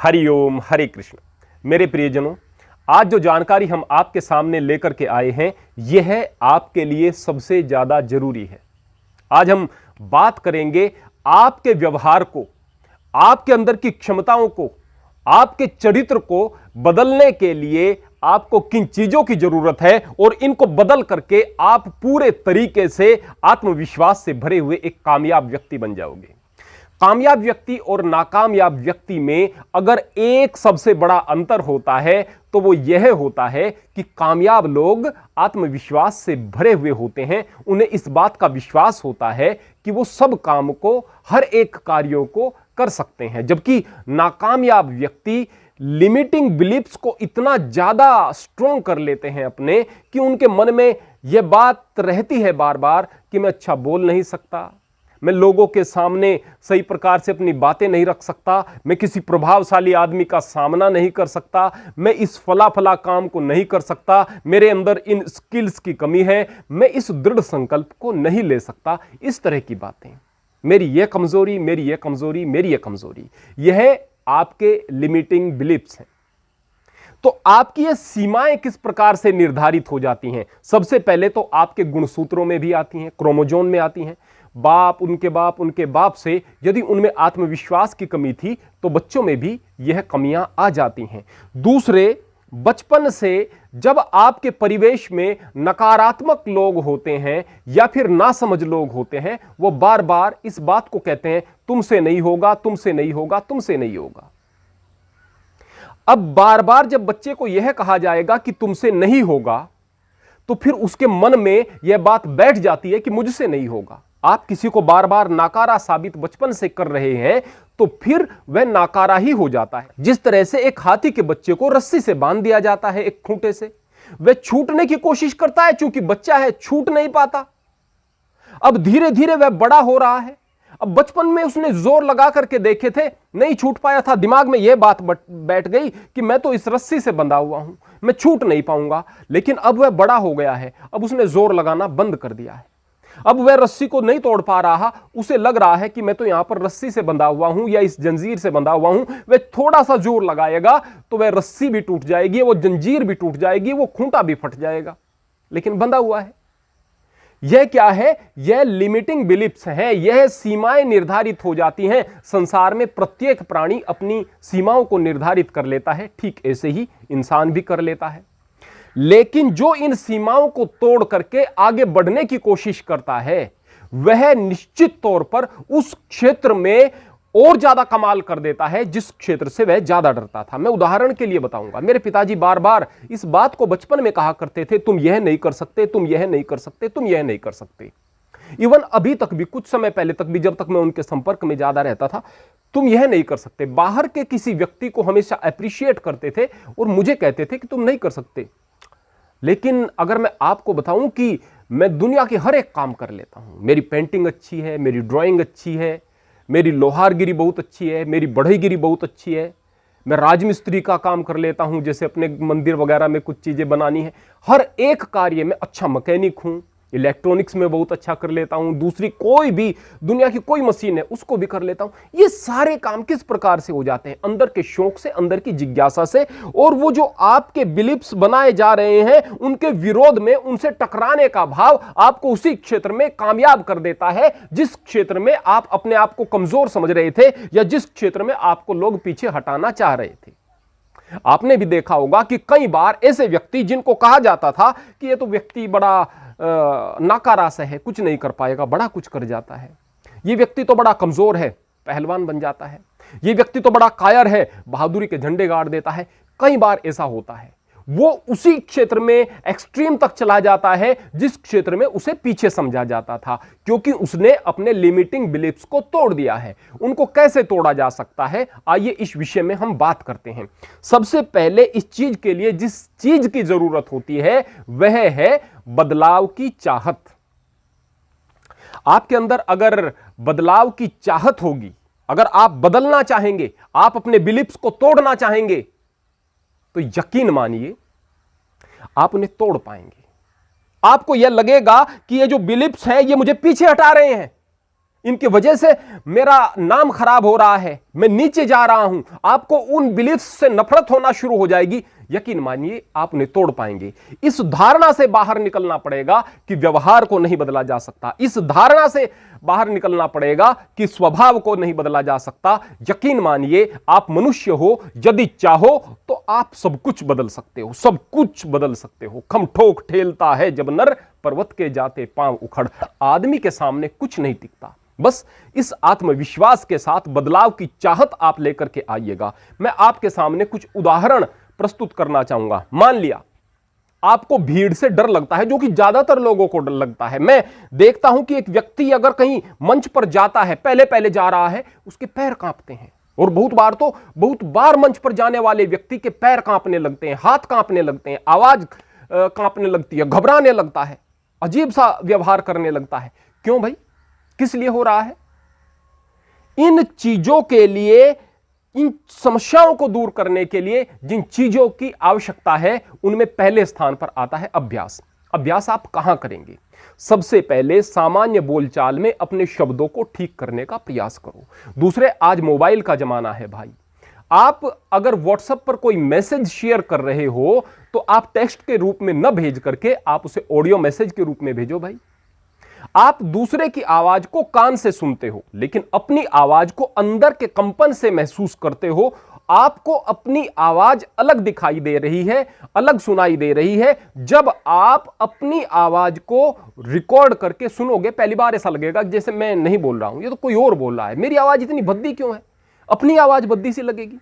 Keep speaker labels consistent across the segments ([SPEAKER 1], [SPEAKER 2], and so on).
[SPEAKER 1] हरिओम हरे कृष्ण। मेरे प्रियजनों, आज जो जानकारी हम आपके सामने लेकर के आए हैं यह आपके लिए सबसे ज्यादा जरूरी है। आज हम बात करेंगे आपके व्यवहार को, आपके अंदर की क्षमताओं को, आपके चरित्र को बदलने के लिए आपको किन चीजों की जरूरत है और इनको बदल करके आप पूरे तरीके से आत्मविश्वास से भरे हुए एक कामयाब व्यक्ति बन जाओगे। कामयाब व्यक्ति और नाकामयाब व्यक्ति में अगर एक सबसे बड़ा अंतर होता है तो वो यह होता है कि कामयाब लोग आत्मविश्वास से भरे हुए होते हैं। उन्हें इस बात का विश्वास होता है कि वो सब काम को, हर एक कार्यों को कर सकते हैं, जबकि नाकामयाब व्यक्ति लिमिटिंग बिलीफ्स को इतना ज्यादा स्ट्रॉन्ग कर लेते हैं अपने कि उनके मन में यह बात रहती है बार बार कि मैं अच्छा बोल नहीं सकता, मैं लोगों के सामने सही प्रकार से अपनी बातें नहीं रख सकता, मैं किसी प्रभावशाली आदमी का सामना नहीं कर सकता, मैं इस फला फला काम को नहीं कर सकता, मेरे अंदर इन स्किल्स की कमी है, मैं इस दृढ़ संकल्प को नहीं ले सकता। इस तरह की बातें, मेरी यह कमजोरी, मेरी यह कमजोरी, मेरी यह कमजोरी, यह आपके लिमिटिंग बिलीफ्स हैं। तो आपकी ये सीमाएं किस प्रकार से निर्धारित हो जाती हैं? सबसे पहले तो आपके गुणसूत्रों में भी आती हैं, क्रोमोजोम में आती हैं। बाप, उनके बाप से यदि उनमें आत्मविश्वास की कमी थी तो बच्चों में भी यह कमियां आ जाती हैं। दूसरे, बचपन से जब आपके परिवेश में नकारात्मक लोग होते हैं या फिर नासमझ लोग होते हैं, वो बार बार इस बात को कहते हैं तुमसे नहीं होगा, तुमसे नहीं होगा, तुमसे नहीं होगा। अब बार बार जब बच्चे को यह कहा जाएगा कि तुमसे नहीं होगा तो फिर उसके मन में यह बात बैठ जाती है कि मुझसे नहीं होगा। आप किसी को बार बार नाकारा साबित बचपन से कर रहे हैं तो फिर वह नाकारा ही हो जाता है। जिस तरह से एक हाथी के बच्चे को रस्सी से बांध दिया जाता है एक खूंटे से, वह छूटने की कोशिश करता है, चूंकि बच्चा है छूट नहीं पाता। अब धीरे धीरे वह बड़ा हो रहा है। अब बचपन में उसने जोर लगा करके देखे थे, नहीं छूट पाया था, दिमाग में यह बात बैठ गई कि मैं तो इस रस्सी से बंधा हुआ हूं, मैं छूट नहीं पाऊंगा। लेकिन अब वह बड़ा हो गया है, अब उसने जोर लगाना बंद कर दिया है। अब वह रस्सी को नहीं तोड़ पा रहा, उसे लग रहा है कि मैं तो यहां पर रस्सी से बंधा हुआ हूं या इस जंजीर से बंधा हुआ हूं। वह थोड़ा सा जोर लगाएगा तो वह रस्सी भी टूट जाएगी, वो जंजीर भी टूट जाएगी, वो खूंटा भी फट जाएगा, लेकिन बंधा हुआ है। यह क्या है? यह लिमिटिंग बिलीफ्स है, यह सीमाएं निर्धारित हो जाती हैं। संसार में प्रत्येक प्राणी अपनी सीमाओं को निर्धारित कर लेता है, ठीक ऐसे ही इंसान भी कर लेता है। लेकिन जो इन सीमाओं को तोड़ करके आगे बढ़ने की कोशिश करता है वह निश्चित तौर पर उस क्षेत्र में और ज्यादा कमाल कर देता है जिस क्षेत्र से वह ज्यादा डरता था। मैं उदाहरण के लिए बताऊंगा, मेरे पिताजी बार बार इस बात को बचपन में कहा करते थे, तुम यह नहीं कर सकते, तुम यह नहीं कर सकते, तुम यह नहीं कर सकते। इवन अभी तक भी, कुछ समय पहले तक भी, जब तक मैं उनके संपर्क में ज्यादा रहता था, तुम यह नहीं कर सकते। बाहर के किसी व्यक्ति को हमेशा अप्रिशिएट करते थे और मुझे कहते थे कि तुम नहीं कर सकते। लेकिन अगर मैं आपको बताऊं कि मैं दुनिया के हर एक काम कर लेता हूं, मेरी पेंटिंग अच्छी है, मेरी ड्राइंग अच्छी है, मेरी लोहारगिरी बहुत अच्छी है, मेरी बढ़ईगिरी बहुत अच्छी है, मैं राजमिस्त्री का काम कर लेता हूं, जैसे अपने मंदिर वगैरह में कुछ चीजें बनानी है, हर एक कार्य में अच्छा मैकेनिक हूं, इलेक्ट्रॉनिक्स में बहुत अच्छा कर लेता हूं, दूसरी कोई भी दुनिया की कोई मशीन है उसको भी कर लेता हूं। ये सारे काम किस प्रकार से हो जाते हैं? अंदर के शौक से, अंदर की जिज्ञासा से। और वो जो आपके बिलीफ्स बनाए जा रहे हैं उनके विरोध में, उनसे टकराने का भाव आपको उसी क्षेत्र में कामयाब कर देता है जिस क्षेत्र में आप अपने आप को कमजोर समझ रहे थे या जिस क्षेत्र में आपको लोग पीछे हटाना चाह रहे थे। आपने भी देखा होगा कि कई बार ऐसे व्यक्ति जिनको कहा जाता था कि ये तो व्यक्ति बड़ा नाकारा सा है, कुछ नहीं कर पाएगा, बड़ा कुछ कर जाता है, ये व्यक्ति तो बड़ा कमजोर है, पहलवान बन जाता है, ये व्यक्ति तो बड़ा कायर है, बहादुरी के झंडे गाड़ देता है। कई बार ऐसा होता है, वो उसी क्षेत्र में एक्सट्रीम तक चला जाता है जिस क्षेत्र में उसे पीछे समझा जाता था, क्योंकि उसने अपने लिमिटिंग बिलीफ्स को तोड़ दिया है। उनको कैसे तोड़ा जा सकता है, आइए इस विषय में हम बात करते हैं। सबसे पहले इस चीज के लिए जिस चीज की जरूरत होती है वह है बदलाव की चाहत। आपके अंदर अगर बदलाव की चाहत होगी, अगर आप बदलना चाहेंगे, आप अपने बिलीफ्स को तोड़ना चाहेंगे, तो यकीन मानिए आप उन्हें तोड़ पाएंगे। आपको यह लगेगा कि ये जो बिलीफ्स हैं ये मुझे पीछे हटा रहे हैं, इनकी वजह से मेरा नाम खराब हो रहा है, मैं नीचे जा रहा हूं, आपको उन बिलीफ्स से नफरत होना शुरू हो जाएगी। यकीन मानिए आप उन्हें तोड़ पाएंगे। इस धारणा से बाहर निकलना पड़ेगा कि व्यवहार को नहीं बदला जा सकता। इस धारणा से बाहर निकलना पड़ेगा कि स्वभाव को नहीं बदला जा सकता। यकीन मानिए आप मनुष्य हो, यदि चाहो तो आप सब कुछ बदल सकते हो, सब कुछ बदल सकते हो। खम ठोक ठेलता है जब नर, पर्वत के जाते पांव उखड़। आदमी के सामने कुछ नहीं टिकता। बस इस आत्मविश्वास के साथ बदलाव की चाहत आप लेकर के आइएगा। मैं आपके सामने कुछ उदाहरण प्रस्तुत करना चाहूंगा। मान लिया आपको भीड़ से डर लगता है, जो कि ज्यादातर लोगों को डर लगता है। मैं देखता हूं कि एक व्यक्ति अगर कहीं मंच पर जाता है, पहले पहले जा रहा है, उसके पैर कांपते हैं। और बहुत बार मंच पर जाने वाले व्यक्ति के पैर कांपने लगते हैं, हाथ कांपने लगते हैं, आवाज कांपने लगती है, घबराने लगता है, अजीब सा व्यवहार करने लगता है। क्यों भाई? किस लिए हो रहा है? इन चीजों के लिए, इन समस्याओं को दूर करने के लिए जिन चीजों की आवश्यकता है, उनमें पहले स्थान पर आता है अभ्यास। अभ्यास आप कहां करेंगे? सबसे पहले सामान्य बोलचाल में अपने शब्दों को ठीक करने का प्रयास करो। दूसरे, आज मोबाइल का जमाना है भाई। आप अगर व्हाट्सएप पर कोई मैसेज शेयर कर रहे हो तो आप टेक्स्ट के रूप में न भेज करके आप उसे ऑडियो मैसेज के रूप में भेजो भाई। आप दूसरे की आवाज को कान से सुनते हो, लेकिन अपनी आवाज को अंदर के कंपन से महसूस करते हो। आपको अपनी आवाज अलग दिखाई दे रही है, अलग सुनाई दे रही है। जब आप अपनी आवाज को रिकॉर्ड करके सुनोगे, पहली बार ऐसा लगेगा जैसे मैं नहीं बोल रहा हूं, ये तो कोई और बोल रहा है, मेरी आवाज इतनी भद्दी क्यों है? अपनी आवाज भद्दी सी लगेगी।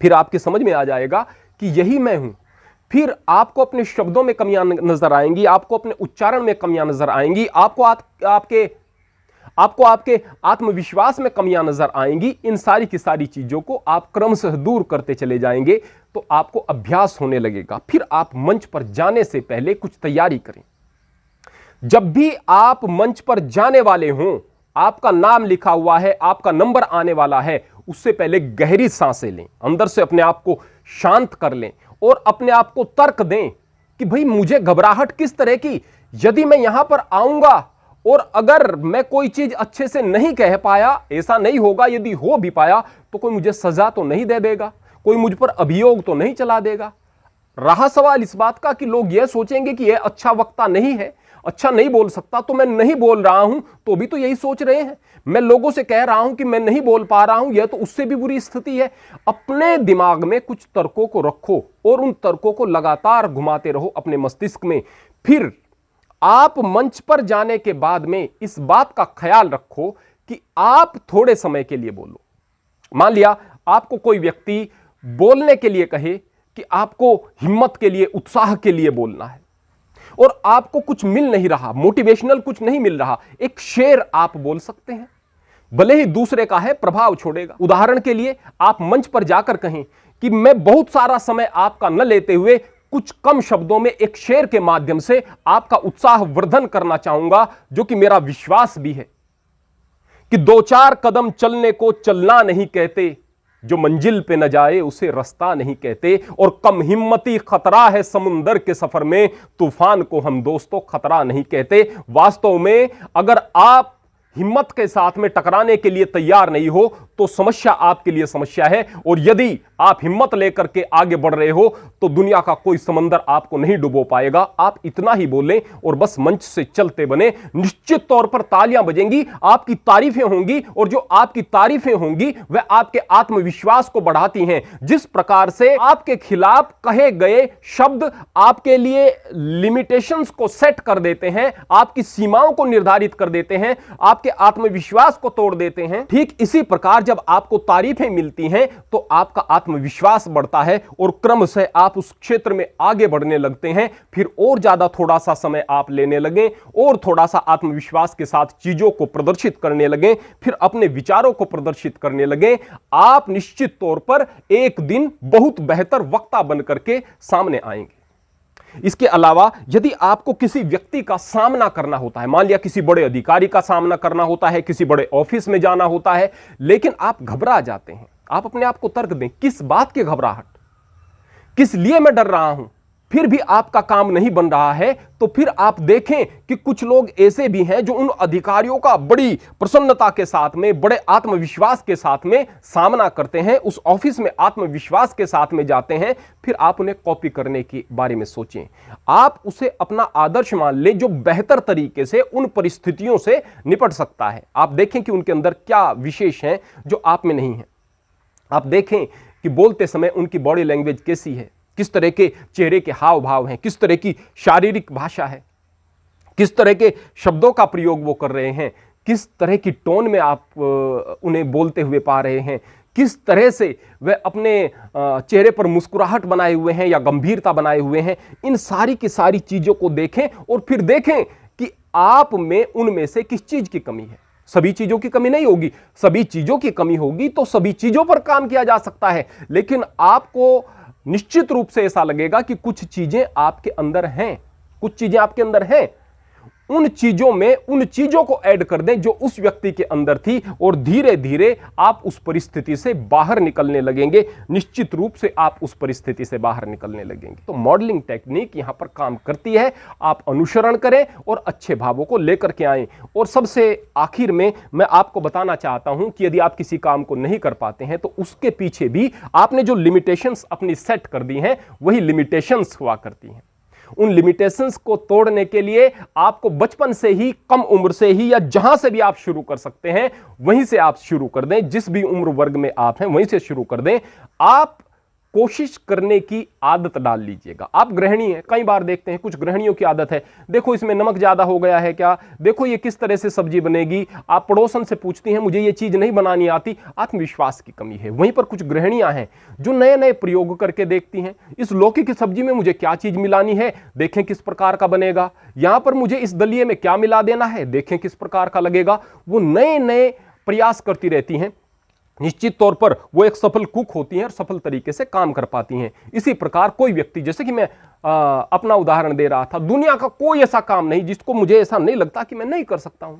[SPEAKER 1] फिर आपके समझ में आ जाएगा कि यही मैं हूं। फिर आपको अपने शब्दों में कमियां नजर आएंगी, आपको अपने उच्चारण में कमियां नजर आएंगी, आपको आपके आत्मविश्वास में कमियां नजर आएंगी। इन सारी की सारी चीजों को आप क्रमशः दूर करते चले जाएंगे तो आपको अभ्यास होने लगेगा। फिर आप मंच पर जाने से पहले कुछ तैयारी करें। जब भी आप मंच पर जाने वाले हों, आपका नाम लिखा हुआ है, आपका नंबर आने वाला है, उससे पहले गहरी सांसें लें, अंदर से अपने आप को शांत कर लें और अपने आप को तर्क दें कि भाई मुझे घबराहट किस तरह की? यदि मैं यहां पर आऊंगा और अगर मैं कोई चीज अच्छे से नहीं कह पाया, ऐसा नहीं होगा, यदि हो भी पाया तो कोई मुझे सजा तो नहीं दे देगा, कोई मुझ पर अभियोग तो नहीं चला देगा। रहा सवाल इस बात का कि लोग यह सोचेंगे कि यह अच्छा वक्ता नहीं है, अच्छा नहीं बोल सकता, तो मैं नहीं बोल रहा हूं, तो भी तो यही सोच रहे हैं। मैं लोगों से कह रहा हूं कि मैं नहीं बोल पा रहा हूं, यह तो उससे भी बुरी स्थिति है। अपने दिमाग में कुछ तर्कों को रखो और उन तर्कों को लगातार घुमाते रहो अपने मस्तिष्क में। फिर आप मंच पर जाने के बाद में इस बात का ख्याल रखो कि आप थोड़े समय के लिए बोलो। मान लिया आपको कोई व्यक्ति बोलने के लिए कहे कि आपको हिम्मत के लिए, उत्साह के लिए बोलना है और आपको कुछ मिल नहीं रहा, मोटिवेशनल कुछ नहीं मिल रहा, एक शेर आप बोल सकते हैं, भले ही दूसरे का है, प्रभाव छोड़ेगा। उदाहरण के लिए आप मंच पर जाकर कहें कि मैं बहुत सारा समय आपका न लेते हुए कुछ कम शब्दों में एक शेर के माध्यम से आपका उत्साह वर्धन करना चाहूंगा, जो कि मेरा विश्वास भी है कि 2-4 कदम चलने को चलना नहीं कहते, जो मंजिल पे न जाए उसे रास्ता नहीं कहते, और कम हिम्मती खतरा है समुंदर के सफर में, तूफान को हम दोस्तों खतरा नहीं कहते। वास्तव में अगर आप हिम्मत के साथ में टकराने के लिए तैयार नहीं हो तो समस्या आपके लिए समस्या है, और यदि आप हिम्मत लेकर के आगे बढ़ रहे हो तो दुनिया का कोई समंदर आपको नहीं डुबो पाएगा। आप इतना ही बोलें और बस मंच से चलते बने। निश्चित तौर पर तालियां बजेंगी, आपकी तारीफें होंगी, और जो आपकी तारीफें होंगी वह आपके आत्मविश्वास को बढ़ाती हैं। जिस प्रकार से आपके खिलाफ कहे गए शब्द आपके लिए लिमिटेशंस को सेट कर देते हैं, आपकी सीमाओं को निर्धारित कर देते हैं, आपके आत्मविश्वास को तोड़ देते हैं, ठीक इसी प्रकार जब आपको तारीफें मिलती हैं तो आपका आत्मविश्वास बढ़ता है और क्रमशः आप उस क्षेत्र में आगे बढ़ने लगते हैं। फिर और ज्यादा थोड़ा सा समय आप लेने लगें और थोड़ा सा आत्मविश्वास के साथ चीजों को प्रदर्शित करने लगें, फिर अपने विचारों को प्रदर्शित करने लगें। आप निश्चित तौर पर एक दिन बहुत बेहतर वक्ता बनकर के सामने आएंगे। इसके अलावा यदि आपको किसी व्यक्ति का सामना करना होता है, मान लिया किसी बड़े अधिकारी का सामना करना होता है, किसी बड़े ऑफिस में जाना होता है, लेकिन आप घबरा जाते हैं, आप अपने आप को तर्क दें, किस बात की घबराहट, किस लिए मैं डर रहा हूं, फिर भी आपका काम नहीं बन रहा है, तो फिर आप देखें कि कुछ लोग ऐसे भी हैं जो उन अधिकारियों का बड़ी प्रसन्नता के साथ में, बड़े आत्मविश्वास के साथ में सामना करते हैं, उस ऑफिस में आत्मविश्वास के साथ में जाते हैं। फिर आप उन्हें कॉपी करने के बारे में सोचें, आप उसे अपना आदर्श मान लें जो बेहतर तरीके से उन परिस्थितियों से निपट सकता है। आप देखें कि उनके अंदर क्या विशेष है जो आप में नहीं है। आप देखें कि बोलते समय उनकी बॉडी लैंग्वेज कैसी है, किस तरह के चेहरे के हाव भाव हैं, किस तरह की शारीरिक भाषा है, किस तरह के शब्दों का प्रयोग वो कर रहे हैं, किस तरह की टोन में आप उन्हें बोलते हुए पा रहे हैं, किस तरह से वे अपने चेहरे पर मुस्कुराहट बनाए हुए हैं या गंभीरता बनाए हुए हैं। इन सारी की सारी चीजों को देखें और फिर देखें कि आप में उनमें से किस चीज की कमी है। सभी चीजों की कमी नहीं होगी, सभी चीजों की कमी होगी तो सभी चीजों पर काम किया जा सकता है, लेकिन आपको निश्चित रूप से ऐसा लगेगा कि कुछ चीजें आपके अंदर हैं, कुछ चीजें आपके अंदर हैं। उन चीजों में उन चीजों को ऐड कर दें जो उस व्यक्ति के अंदर थी और धीरे धीरे आप उस परिस्थिति से बाहर निकलने लगेंगे। निश्चित रूप से आप उस परिस्थिति से बाहर निकलने लगेंगे। तो मॉडलिंग टेक्निक यहां पर काम करती है। आप अनुसरण करें और अच्छे भावों को लेकर के आएं। और सबसे आखिर में मैं आपको बताना चाहता हूं कि यदि आप किसी काम को नहीं कर पाते हैं तो उसके पीछे भी आपने जो लिमिटेशंस अपनी सेट कर दी हैं वही लिमिटेशंस हुआ करती हैं। उन लिमिटेशंस को तोड़ने के लिए आपको बचपन से ही, कम उम्र से ही या जहां से भी आप शुरू कर सकते हैं वहीं से आप शुरू कर दें। जिस भी उम्र वर्ग में आप हैं वहीं से शुरू कर दें। आप कोशिश करने की आदत डाल लीजिएगा। आप गृहिणी हैं, कई बार देखते हैं कुछ गृहिणियों की आदत है, देखो इसमें नमक ज्यादा हो गया है क्या, देखो ये किस तरह से सब्जी बनेगी। आप पड़ोसन से पूछती हैं मुझे ये चीज नहीं बनानी आती। आत्मविश्वास की कमी है। वहीं पर कुछ गृहिणियां हैं जो नए नए प्रयोग करके देखती हैं, इस लौकी की सब्जी में मुझे क्या चीज मिलानी है, देखें किस प्रकार का बनेगा। यहां पर मुझे इस दलिये में क्या मिला देना है, देखें किस प्रकार का लगेगा। वो नए नए प्रयास करती रहती हैं। निश्चित तौर पर वो एक सफल कुक होती हैं और सफल तरीके से काम कर पाती हैं। इसी प्रकार कोई व्यक्ति, जैसे कि मैं अपना उदाहरण दे रहा था, दुनिया का कोई ऐसा काम नहीं जिसको मुझे ऐसा नहीं लगता कि मैं नहीं कर सकता हूं,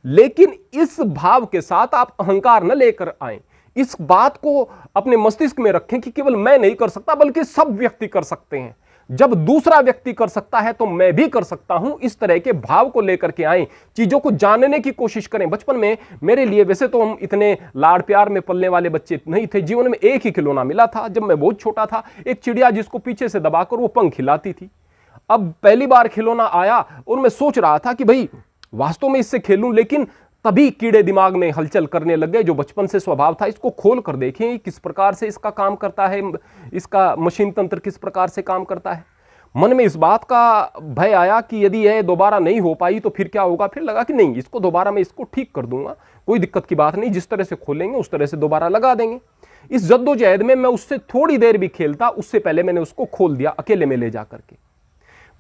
[SPEAKER 1] लेकिन इस भाव के साथ आप अहंकार न लेकर आए। इस बात को अपने मस्तिष्क में रखें कि केवल मैं नहीं कर सकता बल्कि सब व्यक्ति कर सकते हैं। जब दूसरा व्यक्ति कर सकता है तो मैं भी कर सकता हूं। इस तरह के भाव को लेकर के आए, चीजों को जानने की कोशिश करें। बचपन में मेरे लिए, वैसे तो हम इतने लाड़ प्यार में पलने वाले बच्चे नहीं थे, जीवन में एक ही खिलौना मिला था जब मैं बहुत छोटा था, एक चिड़िया जिसको पीछे से दबाकर वो पंख हिलाती थी। अब पहली बार खिलौना आया और मैं सोच रहा था कि भाई वास्तव में इससे खेलूं, लेकिन तभी कीड़े दिमाग में हलचल करने लग गए जो बचपन से स्वभाव था। इसको खोल कर देखें किस प्रकार से इसका काम करता है, इसका मशीन तंत्र किस प्रकार से काम करता है। मन में इस बात का भय आया कि यदि यह दोबारा नहीं हो पाई तो फिर क्या होगा। फिर लगा कि नहीं, इसको दोबारा मैं इसको ठीक कर दूंगा, कोई दिक्कत की बात नहीं, जिस तरह से खोलेंगे उस तरह से दोबारा लगा देंगे। इस जद्दोजहद में मैं उससे थोड़ी देर भी खेलता, उससे पहले मैंने उसको खोल दिया अकेले में ले जाकर के।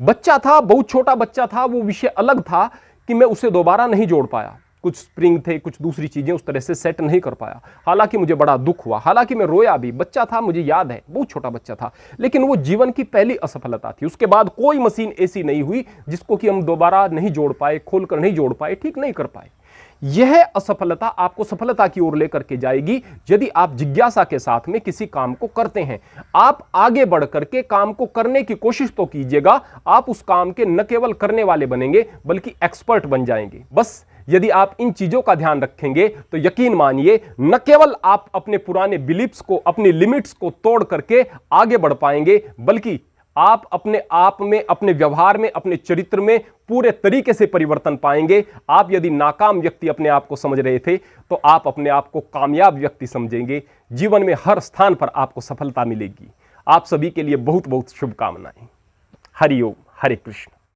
[SPEAKER 1] बच्चा था, बहुत छोटा बच्चा था, वो विषय अलग था कि मैं उसे दोबारा नहीं जोड़ पाया। कुछ स्प्रिंग थे, कुछ दूसरी चीजें उस तरह से सेट नहीं कर पाया। हालांकि मुझे बड़ा दुख हुआ, हालांकि मैं रोया भी। बच्चा था, मुझे याद है, बहुत छोटा बच्चा था, लेकिन वो जीवन की पहली असफलता थी। उसके बाद कोई मशीन ऐसी नहीं हुई जिसको कि हम दोबारा नहीं जोड़ पाए, खोलकर नहीं जोड़ पाए, ठीक नहीं कर पाए। यह असफलता आपको सफलता की ओर लेकर के जाएगी यदि आप जिज्ञासा के साथ में किसी काम को करते हैं। आप आगे बढ़ करके काम को करने की कोशिश तो कीजिएगा। आप उस काम के न केवल करने वाले बनेंगे बल्कि एक्सपर्ट बन जाएंगे। बस यदि आप इन चीजों का ध्यान रखेंगे तो यकीन मानिए, न केवल आप अपने पुराने बिलीफ्स को, अपनी लिमिट्स को तोड़ करके आगे बढ़ पाएंगे, बल्कि आप अपने आप में, अपने व्यवहार में, अपने चरित्र में पूरे तरीके से परिवर्तन पाएंगे। आप यदि नाकाम व्यक्ति अपने आप को समझ रहे थे तो आप अपने आप को कामयाब व्यक्ति समझेंगे। जीवन में हर स्थान पर आपको सफलता मिलेगी। आप सभी के लिए बहुत बहुत शुभकामनाएं। हरि ओम, हरे कृष्ण।